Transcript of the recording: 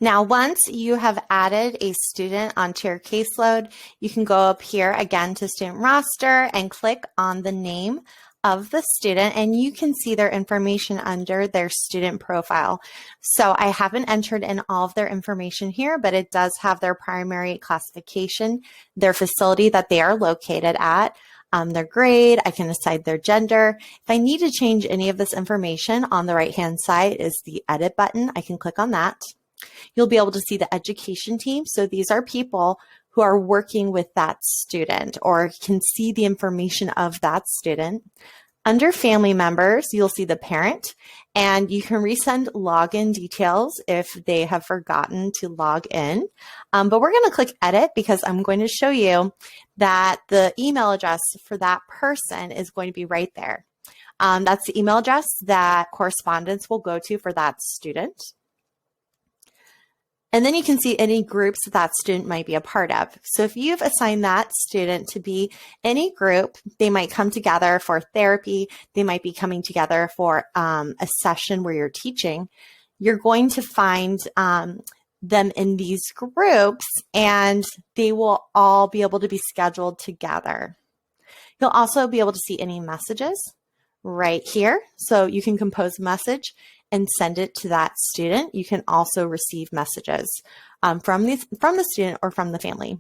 Now, once you have added a student onto your caseload, you can go up here again to student roster and click on the name of the student, and you can see their information under their student profile. So I haven't entered in all of their information here, but it does have their primary classification, their facility that they are located at, their grade. I can assign their gender. If I need to change any of this information, on the right-hand side is the edit button. I can click on that. You'll be able to see the education team. So these are people who are working with that student or can see the information of that student. Under family members, you'll see the parent, and you can resend login details if they have forgotten to log in. But we're going to click edit because I'm going to show you that the email address for that person is going to be right there. That's the email address that correspondence will go to for that student. And then you can see any groups that student might be a part of. So if you've assigned that student to be any group, they might come together for therapy. They might be coming together for a session where you're teaching. You're going to find them in these groups, and they will all be able to be scheduled together. You'll also be able to see any messages right here. So you can compose a message and send it to that student. You can also receive messages from the student or from the family.